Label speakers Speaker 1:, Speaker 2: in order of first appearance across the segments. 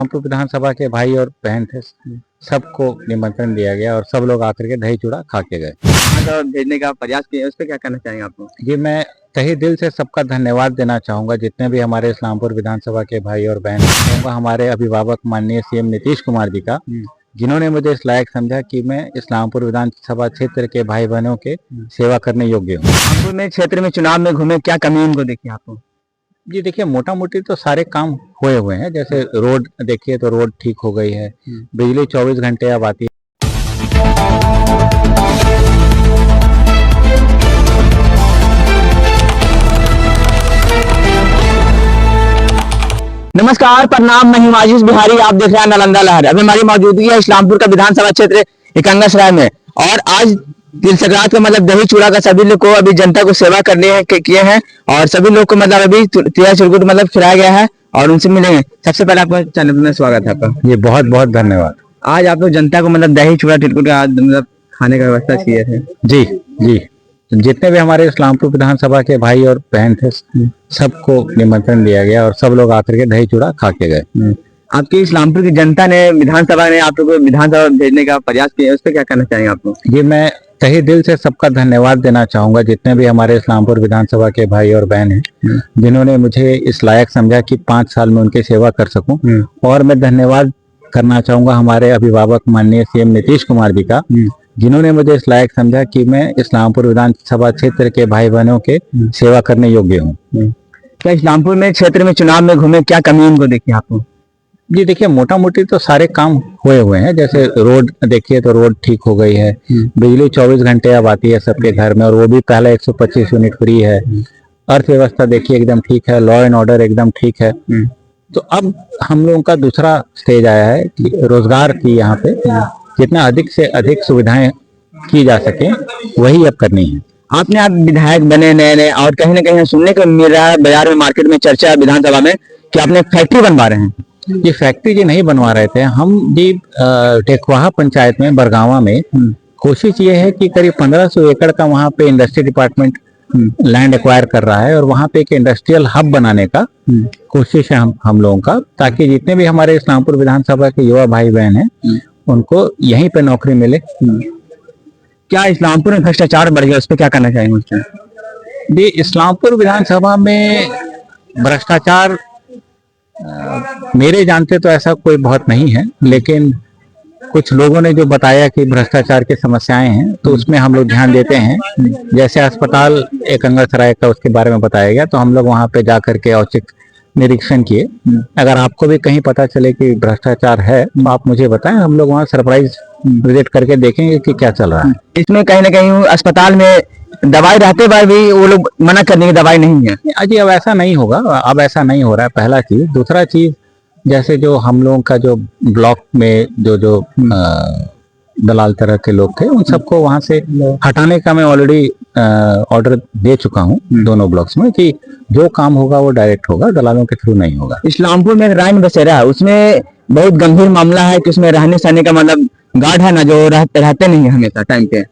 Speaker 1: हमको विधानसभा के भाई और बहन थे, सबको निमंत्रण दिया गया और सब लोग आकर के दही चूड़ा खा के गए।
Speaker 2: तो भेजने का प्रयास किए, उस पर क्या कहना चाहेंगे आप लोग?
Speaker 1: जी, मैं तहे दिल से सबका धन्यवाद देना चाहूँगा, जितने भी हमारे इस्लामपुर विधानसभा के भाई और बहन हैं। हमारे अभिभावक माननीय सीएम नीतीश कुमार जी का, जिन्होंने मुझे इस लायक समझा कि मैं इस्लामपुर विधानसभा क्षेत्र के भाई बहनों के सेवा करने योग्य हूँ।
Speaker 2: इस्लामपुर में क्षेत्र में चुनाव में घूमे, क्या कमी उनको देखी आपको?
Speaker 1: जी देखिए, मोटा मोटी तो सारे काम हुए हैं। जैसे रोड देखिए तो रोड ठीक हो गई है, बिजली 24 घंटे अब आती है।
Speaker 2: नमस्कार, प्रणाम, मैं हूं आशीष बिहारी। आप देख रहे हैं नालंदा लहर। अभी हमारी मौजूदगी है इस्लामपुर का विधानसभा क्षेत्र एकंगरसराय में, और आज तिल संक्रांत का मतलब दही चूड़ा का सभी लोग को अभी जनता को सेवा करने किए हैं, और सभी लोग को मतलब अभी तिला चिरकुट मतलब खिलाया गया है और उनसे मिलेंगे। सबसे पहले आपका चैनल में स्वागत है आपका।
Speaker 1: ये बहुत बहुत धन्यवाद।
Speaker 2: आज आप लोग जनता को मतलब दही चूड़ा तिलकुट का मतलब खाने का व्यवस्था किए थे।
Speaker 1: जी जी, जितने भी हमारे इस्लामपुर विधानसभा के भाई और बहन थे, सबको निमंत्रण दिया गया और सब लोग आकर के दही चूड़ा खा के गए।
Speaker 2: आपकी इस्लामपुर की जनता ने, विधानसभा ने आप लोग को विधानसभा भेजने का प्रयास किया, उस पर क्या कहना चाहेंगे आप लोग?
Speaker 1: ये मैं तहे दिल से सबका धन्यवाद देना चाहूंगा, जितने भी हमारे इस्लामपुर विधानसभा के भाई और बहन हैं, जिन्होंने मुझे इस लायक समझा कि 5 साल में उनकी सेवा कर सकूं। और मैं धन्यवाद करना चाहूंगा हमारे अभिभावक माननीय सीएम नीतीश कुमार जी का, जिन्होंने मुझे इस लायक समझा कि मैं इस्लामपुर विधानसभा क्षेत्र के भाई बहनों के सेवा करने योग्य हूँ।
Speaker 2: क्या इस्लामपुर में क्षेत्र में चुनाव में घूमे, क्या कमी उनको देखी आपको?
Speaker 1: जी देखिए, मोटा मोटी तो सारे काम हुए हैं। जैसे रोड देखिए तो रोड ठीक हो गई है, बिजली 24 घंटे अब आती है सबके घर में, और वो भी पहले 125 यूनिट फ्री है। अर्थव्यवस्था देखिए एकदम ठीक है, लॉ एंड ऑर्डर एकदम ठीक है। तो अब हम लोगों का दूसरा स्टेज आया है कि रोजगार की यहाँ पे जितना अधिक से अधिक सुविधाएं की जा सके वही अब करनी है।
Speaker 2: आपने आप विधायक बने नए, और कहीं ना कहीं सुनने को मिल रहा है, बाजार में मार्केट में चर्चा है विधानसभा में कि आपने फैक्ट्री बनवा रहे हैं।
Speaker 1: ये फैक्ट्री जी नहीं बनवा रहे थे हम जी। टेकवाहा पंचायत में बरगावा में कोशिश ये है कि करीब 1500 एकड़ का वहाँ पे इंडस्ट्री डिपार्टमेंट लैंड एक्वायर कर रहा है, और वहाँ पे एक इंडस्ट्रियल हब बनाने का कोशिश है हम लोगों का, ताकि जितने भी हमारे इस्लामपुर विधानसभा के युवा भाई बहन हैं उनको यहीं पे नौकरी मिले।
Speaker 2: क्या इस्लामपुर में भ्रष्टाचार बढ़ गया, उस पर क्या करना चाहेंगे?
Speaker 1: जी, इस्लामपुर विधानसभा में भ्रष्टाचार मेरे जानते तो ऐसा कोई बहुत नहीं है, लेकिन कुछ लोगों ने जो बताया कि भ्रष्टाचार की समस्याएं हैं, तो उसमें हम लोग ध्यान देते हैं। जैसे अस्पताल एकंगरसराय का, उसके बारे में बताया गया, तो हम लोग वहां पे जाकर के औचक निरीक्षण किए। अगर आपको भी कहीं पता चले कि भ्रष्टाचार है तो आप मुझे बताएं, हम लोग वहाँ सरप्राइज विजिट करके देखेंगे कि क्या चल रहा है।
Speaker 2: इसमें कहीं ना कहीं अस्पताल में दवाई रहते हुए भी वो लोग मना करने की दवाई नहीं है।
Speaker 1: अजी अब ऐसा नहीं होगा, अब ऐसा नहीं हो रहा है, पहला चीज। दूसरा चीज, जैसे जो हम लोगों का जो ब्लॉक में जो दलाल तरह के लोग थे, उन सबको वहां से हटाने का मैं ऑलरेडी ऑर्डर दे चुका हूं दोनों ब्लॉक्स में, कि जो काम होगा वो डायरेक्ट होगा, दलालों के थ्रू नहीं होगा।
Speaker 2: इस्लामपुर में राइन बसेरा है, उसमें बहुत गंभीर मामला है कि उसमें रहने सहने का मतलब गार्ड है ना, जो रहते नहीं है हमेशा टाइम पे।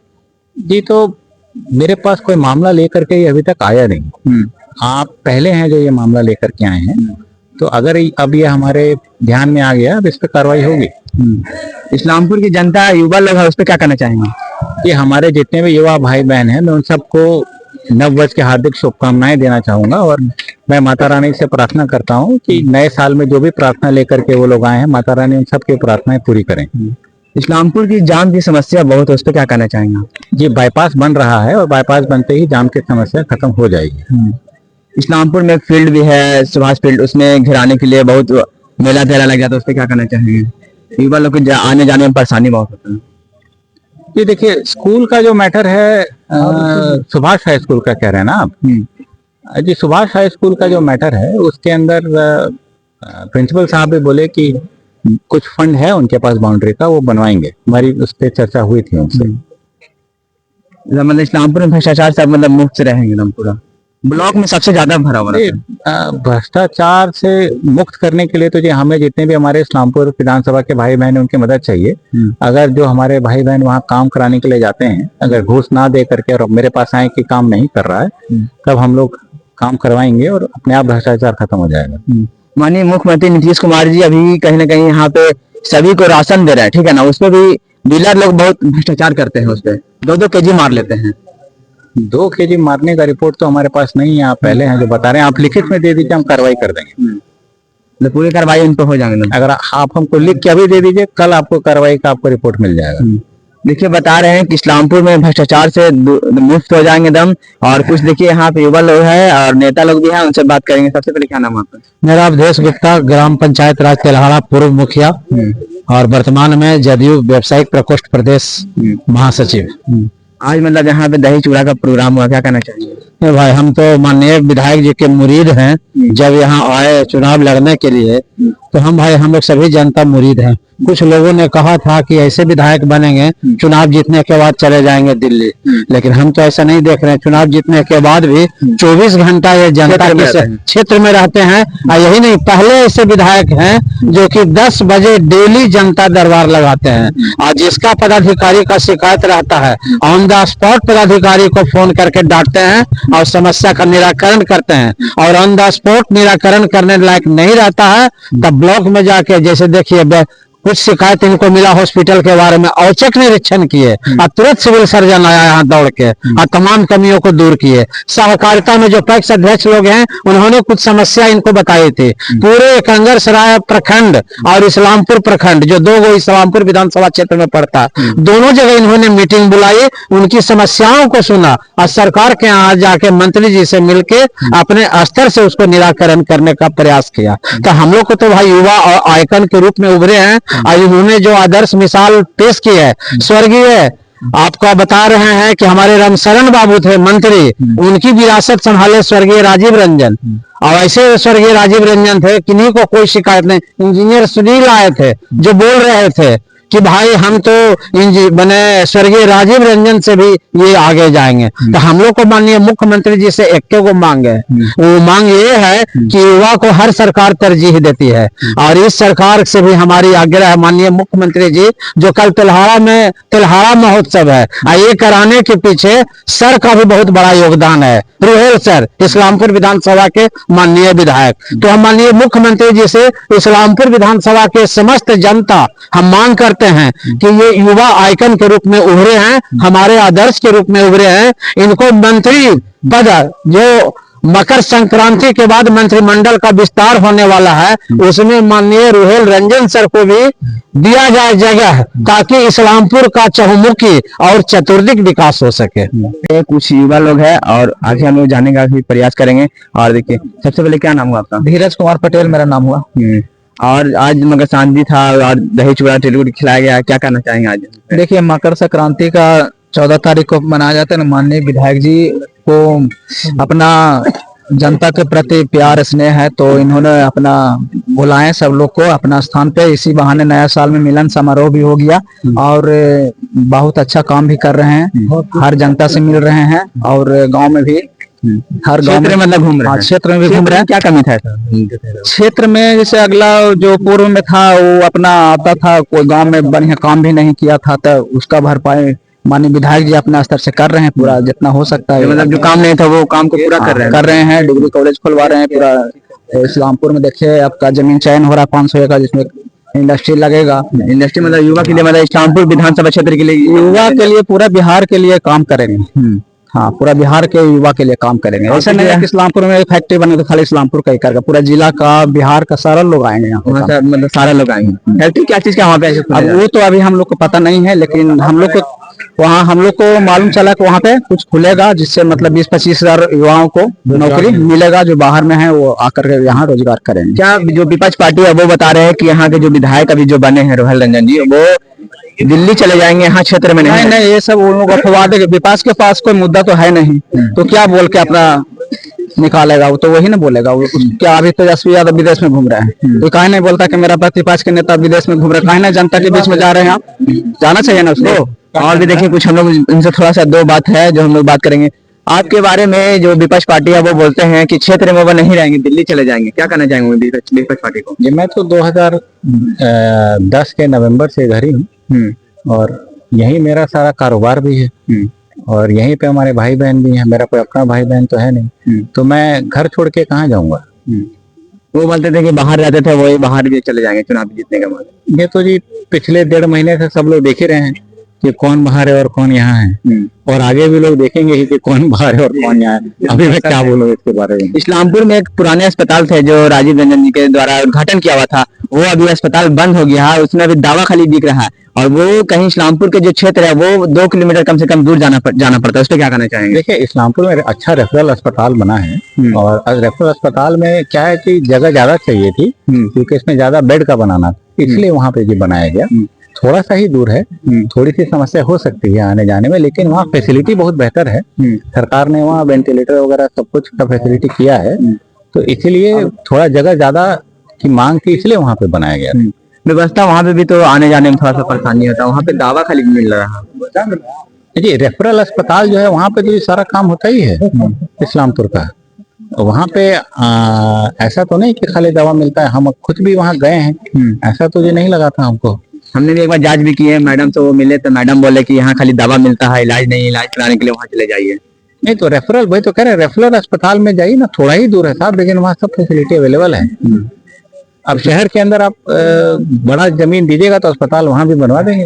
Speaker 1: जी, तो मेरे पास कोई मामला लेकर के अभी तक आया नहीं। आप पहले हैं जो ये मामला लेकर के आए हैं, तो अगर अब ये हमारे ध्यान में आ गया, अब इस पर कार्रवाई होगी।
Speaker 2: इस्लामपुर की जनता, युवा लोग है, उस पर क्या करना चाहेंगे?
Speaker 1: कि हमारे जितने भी युवा भाई बहन हैं, मैं उन सबको नववर्ष की हार्दिक शुभकामनाएं देना चाहूंगा, और मैं माता रानी से प्रार्थना करता हूं कि नए साल में जो भी प्रार्थना लेकर के वो लोग आए हैं, माता रानी उन सबकी प्रार्थनाएं पूरी करें।
Speaker 2: इस्लामपुर की जाम की समस्या बहुत है, उस पर क्या कहना चाहेंगे?
Speaker 1: जी, बाईपास बन रहा है, और बाईपास बनते ही जाम की समस्या खत्म हो जाएगी।
Speaker 2: इस्लामपुर में एक फील्ड भी है, सुभाष फील्ड, उसमें घिराने के लिए बहुत मेला तेला लग जाता है, उस पर क्या करना चाहेंगे? युवा लोग को आने जाने में परेशानी बहुत होता है।
Speaker 1: ये देखिए, स्कूल का जो मैटर है, सुभाष हाई स्कूल का कह रहे हैं ना आप? जी, सुभाष हाई स्कूल का जो मैटर है, उसके अंदर प्रिंसिपल साहब भी बोले कि कुछ फंड है उनके पास बाउंड्री का, वो बनवाएंगे। हमारी उस पर चर्चा हुई थी उनसे।
Speaker 2: मतलब इस्लामपुर में भ्रष्टाचार सब मतलब मुक्त से रहेंगे एकदम पूरा? ब्लॉक में सबसे ज्यादा भरा हुआ है।
Speaker 1: भ्रष्टाचार से मुक्त करने के लिए तो जी हमें जितने भी हमारे इस्लामपुर विधानसभा के भाई बहन उनकी मदद चाहिए। अगर जो हमारे भाई बहन वहाँ काम कराने के लिए जाते हैं, अगर घूस ना दे करके और मेरे पास आए कि काम नहीं कर रहा है, तब हम लोग काम करवाएंगे और अपने आप भ्रष्टाचार खत्म हो जाएगा।
Speaker 2: माननीय मुख्यमंत्री नीतीश कुमार जी अभी कहीं ना कहीं यहाँ पे सभी को राशन दे रहे हैं, ठीक है ना, उस पर भी डीलर लोग बहुत भ्रष्टाचार करते हैं, उस पर 2-2 केजी मार लेते हैं।
Speaker 1: 2 केजी मारने का रिपोर्ट तो हमारे पास नहीं है, आप पहले हैं जो बता रहे हैं, आप लिखित में दे दीजिए, हम कार्रवाई कर देंगे।
Speaker 2: तो पूरी कार्रवाई उन पर हो जाएंगे ना?
Speaker 1: अगर आप हमको लिख के अभी दे दीजिए, कल आपको कार्रवाई का आपको रिपोर्ट मिल जाएगा।
Speaker 2: देखिए बता रहे हैं कि इस्लामपुर में भ्रष्टाचार से मुक्त हो जाएंगे दम। और कुछ देखिए यहाँ पे युवा लोग हैं और नेता लोग भी हैं, उनसे बात करेंगे। सबसे पहले क्या नाम है आपका?
Speaker 3: मेरा अवधेश गुप्ता, ग्राम पंचायत राज तेल्हाड़ा, पूर्व मुखिया और वर्तमान में जदयू व्यावसायिक प्रकोष्ठ प्रदेश महासचिव।
Speaker 2: आज मतलब यहाँ पे दही चूड़ा का प्रोग्राम हुआ, क्या कहना चाहिए?
Speaker 3: ए भाई, हम तो माननीय विधायक जी के मुरीद हैं। जब यहाँ आए चुनाव लड़ने के लिए तो हम लोग सभी जनता मुरीद हैं। कुछ लोगों ने कहा था कि ऐसे विधायक बनेंगे चुनाव जीतने के बाद चले जाएंगे दिल्ली, लेकिन हम तो ऐसा नहीं देख रहे हैं। चुनाव जीतने के बाद भी 24 घंटा ये जनता के क्षेत्र में रहते हैं। और यही नहीं, पहले ऐसे विधायक हैं जो कि 10 बजे डेली जनता दरबार लगाते हैं और जिसका पदाधिकारी का शिकायत रहता है ऑन द स्पॉट पदाधिकारी को फोन करके डांटते हैं और समस्या का निराकरण करते हैं। और ऑन द स्पॉट निराकरण करने लायक नहीं रहता है तब ब्लॉक में जाके, जैसे देखिए कुछ शिकायत इनको मिला हॉस्पिटल के बारे में, औचक निरीक्षण किए और तुरंत सिविल सर्जन आया यहाँ दौड़ के और तमाम कमियों को दूर किए। सहकारिता में जो पैक्स अध्यक्ष लोग हैं उन्होंने कुछ समस्या इनको बताई थी। पूरे कंगरसराय प्रखंड और इस्लामपुर प्रखंड, जो 2 इस्लामपुर विधानसभा क्षेत्र में पड़ता, दोनों जगह इन्होंने मीटिंग बुलाई, उनकी समस्याओं को सुना और सरकार के यहाँ जाके मंत्री जी से मिलके अपने स्तर से उसको निराकरण करने का प्रयास किया। तो हम लोग को तो भाई युवा और आइकन के रूप में उभरे हैं और इन्होंने जो आदर्श मिसाल पेश की है, स्वर्गीय आपका बता रहे हैं कि हमारे रामशरण बाबू थे मंत्री, उनकी विरासत संभाले स्वर्गीय राजीव रंजन। और ऐसे स्वर्गीय राजीव रंजन थे, किन्हीं को कोई शिकायत नहीं। इंजीनियर सुनील आए थे जो बोल रहे थे कि भाई हम तो बने स्वर्गीय राजीव रंजन से भी ये आगे जाएंगे। तो हम लोग को माननीय मुख्यमंत्री जी से एक को मांग है, वो मांग ये है कि युवा को हर सरकार तरजीह देती है और इस सरकार से भी हमारी आग्रह है माननीय मुख्यमंत्री जी, जो कल तेल्हाड़ा महोत्सव है ये कराने के पीछे सर का भी बहुत बड़ा योगदान है। रुहेल सर, इस्लामपुर विधानसभा के माननीय विधायक। तो हम माननीय मुख्यमंत्री जी से इस्लामपुर विधानसभा के समस्त जनता हम मांग करते हैं कि ये युवा आइकन के रूप में उभरे हैं, हमारे आदर्श के रूप में उभरे हैं, इनको मंत्री पद जो मकर संक्रांति के बाद मंत्रिमंडल का विस्तार होने वाला है उसमें माननीय रुहेल रंजन सर को भी दिया जाए जगह, ताकि इस्लामपुर का चहुमुखी और चतुर्दिक विकास हो सके।
Speaker 2: कुछ युवा लोग हैं और आगे हम लोग जाने का भी प्रयास करेंगे। और देखिए सबसे पहले क्या नाम हुआ आपका?
Speaker 3: धीरज कुमार पटेल मेरा नाम हुआ।
Speaker 2: और आज मकर संक्रांति था और दही चूड़ा टिलकुट खिलाया गया, क्या कहना चाहेंगे आज?
Speaker 3: देखिए, मकर संक्रांति का 14 तारीख को मनाया जाता है। माननीय विधायक जी को अपना जनता के प्रति प्यार स्नेह है तो इन्होंने अपना बुलाए सब लोग को अपना स्थान पे। इसी बहाने नया साल में मिलन समारोह भी हो गया और बहुत अच्छा काम भी कर रहे हैं, हर जनता से मिल रहे हैं और गांव में भी हर गांव में मतलब घूम रहे हैं। क्षेत्र में भी घूम रहे हैं।
Speaker 2: क्या कमी था
Speaker 3: क्षेत्र में? जैसे अगला जो पूर्व में था वो अपना आता था, कोई गांव में बढ़िया काम भी नहीं किया था तो उसका भरपाई माननीय विधायक जी अपने स्तर से कर रहे हैं पूरा जितना हो सकता है।
Speaker 2: मतलब जो काम नहीं था वो काम को पूरा कर रहे हैं।
Speaker 3: डिग्री कॉलेज खुलवा रहे हैं पूरा इस्लामपुर में। देखिए आपका जमीन चयन हो रहा है 500 एकड़, जिसमें इंडस्ट्री लगेगा।
Speaker 2: इंडस्ट्री मतलब युवा के लिए, मतलब इस्लामपुर विधानसभा क्षेत्र के लिए,
Speaker 3: युवा के लिए, पूरा बिहार के लिए काम करेंगे। हाँ, पूरा बिहार के युवा के लिए काम करेंगे। ऐसा नहीं है कि इस्लामपुर में एक फैक्ट्री बने तो खाली इस्लामपुर का ही करेगा, पूरा जिला का, बिहार का सारा लोग आएंगे यहाँ।
Speaker 2: मतलब सारा लोग आएंगे। फैक्ट्री क्या चीज का वहाँ पे?
Speaker 3: अब वो तो अभी हम लोग को पता नहीं है, लेकिन हम लोग को मालूम चला कि वहाँ पे कुछ खुलेगा जिससे मतलब 20-25 हजार युवाओं को नौकरी मिलेगा जो बाहर में है, वो आकर के यहाँ रोजगार करेंगे।
Speaker 2: क्या जो विपक्ष पार्टी है वो बता रहे हैं कि यहाँ के जो विधायक अभी जो बने हैं रुहेल रंजन जी, वो दिल्ली चले जाएंगे, यहाँ क्षेत्र में
Speaker 3: नहीं, ये सब उन लोग अफवाह देंगे। विपक्ष के पास कोई मुद्दा तो है नहीं, तो क्या बोल के अपना निकालेगा? वो तो वही ना बोलेगा। वो क्या अभी तेजस्वी यादव विदेश में घूम रहे हैं तो काहे नहीं बोलता कि मेरा प्रतिपक्ष के नेता विदेश में घूम रहे, काहे ना जनता के बीच में जा रहे हैं? आप जाना चाहिए ना उसको।
Speaker 2: और भी देखिए कुछ हम लोग इनसे थोड़ा सा 2 बात है जो हम लोग बात करेंगे। आपके बारे में जो विपक्ष पार्टी है वो बोलते हैं कि क्षेत्र में वो नहीं रहेंगे, दिल्ली चले जाएंगे, क्या कहना चाहेंगे विपक्ष पार्टी को?
Speaker 1: जी, मैं तो 2010 के नवंबर से इधर ही हूँ और यही मेरा सारा कारोबार भी है और यहीं पे हमारे भाई बहन भी हैं। मेरा कोई अपना भाई बहन तो है नहीं, तो मैं घर छोड़ के कहाँ जाऊंगा।
Speaker 2: वो बोलते थे कि बाहर रहते थे, वही बाहर भी चले जाएंगे चुनाव जीतने के बाद।
Speaker 1: ये तो जी पिछले 1.5 महीने से सब लोग देख ही रहे हैं कि कौन बाहर है और कौन यहाँ है, और आगे भी लोग देखेंगे ही कि कौन बाहर है और कौन यहाँ है। अभी मैं क्या बोलूँ इसके बारे में।
Speaker 2: इस्लामपुर में एक पुराने अस्पताल थे जो राजीव रंजन जी के द्वारा उद्घाटन किया हुआ था, वो अभी अस्पताल बंद हो गया है, उसमें अभी दावा खाली दिख रहा है, और वो कहीं इस्लामपुर के जो क्षेत्र है वो 2 किलोमीटर कम से कम दूर जाना पड़ता है। उस पर क्या कहना चाहेंगे?
Speaker 1: देखिए, इस्लामपुर में अच्छा रेफरल अस्पताल बना है, और रेफरल अस्पताल में क्या है कि जगह ज्यादा चाहिए थी, क्योंकि इसमें ज्यादा बेड का बनाना था, इसलिए वहाँ पे जी बनाया गया। थोड़ा सा ही दूर है, थोड़ी सी समस्या हो सकती है आने जाने में, लेकिन वहाँ फैसिलिटी बहुत बेहतर है। सरकार ने वहाँ वेंटिलेटर वगैरह सब कुछ का फैसिलिटी किया है, तो इसीलिए थोड़ा जगह ज्यादा की मांग थी, इसलिए वहाँ पे बनाया गया।
Speaker 2: व्यवस्था वहाँ पे भी तो आने जाने में थोड़ा सा परेशानी होता है, वहाँ पे दावा खाली मिल रहा है।
Speaker 1: जी, रेफरल अस्पताल जो है वहाँ पे तो ये सारा काम होता ही है इस्लामपुर का। वहाँ पे ऐसा तो नहीं कि खाली दवा मिलता है, हम खुद भी वहाँ गए हैं, ऐसा तो ये नहीं लगा था हमको।
Speaker 2: हमने भी एक बार जांच भी की है, मैडम से वो मिले तो मैडम बोले कि यहाँ खाली दवा मिलता है, इलाज नहीं, इलाज कराने के लिए वहाँ चले जाइए।
Speaker 1: नहीं तो रेफरल, वही तो कह रहे हैं, रेफरल अस्पताल में जाइए ना, थोड़ा ही दूर है साहब, लेकिन वहाँ सब फैसिलिटी अवेलेबल है। अब शहर के अंदर आप बड़ा जमीन दीजिएगा तो अस्पताल वहाँ भी बनवा देंगे।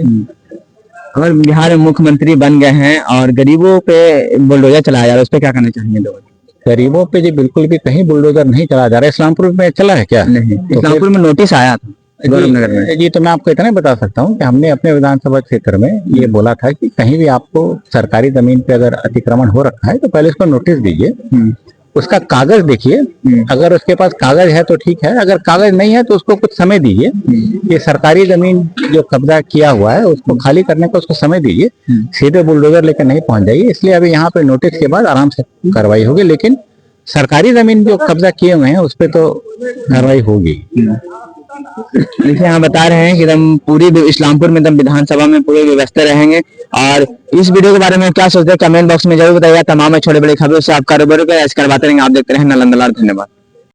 Speaker 2: अगर बिहार में मुख्यमंत्री बन गए हैं और गरीबों पे बुलडोजर चलाया जा रहा है, उस पर क्या कहना चाहेंगे लोग?
Speaker 1: गरीबों पे जी बिल्कुल भी कहीं बुलडोजर नहीं चला जा रहा है। इस्लामपुर में चला है क्या?
Speaker 2: नहीं, इस्लामपुर में नोटिस आया था गौरवनगर में।
Speaker 1: जी, तो मैं आपको इतना बता सकता हूँ कि हमने अपने विधानसभा क्षेत्र में ये बोला था कि कहीं भी आपको सरकारी जमीन पे अगर अतिक्रमण हो रखा है तो पहले उसको नोटिस दीजिए, उसका कागज देखिए, अगर उसके पास कागज है तो ठीक है, अगर कागज नहीं है तो उसको कुछ समय दीजिए। ये सरकारी जमीन जो कब्जा किया हुआ है उसको खाली करने का उसको समय दीजिए, सीधे बुलडोजर लेकर नहीं पहुंच जाइए। इसलिए अभी यहाँ पे नोटिस के बाद आराम से कार्रवाई होगी, लेकिन सरकारी जमीन जो कब्जा किए हुए हैं उस पर तो कार्रवाई होगी।
Speaker 2: देखिए, यहाँ बता रहे हैं कि एकदम पूरी इस्लामपुर में एकदम विधानसभा में पूरे व्यवस्था रहेंगे। और इस वीडियो के बारे में क्या सोचते हैं कमेंट बॉक्स में जरूर बताइएगा। तमाम छोटे बड़े खबरों से आप कारोबार करवाते रहेंगे। आप देखते रहें नालंदा लाइव। धन्यवाद।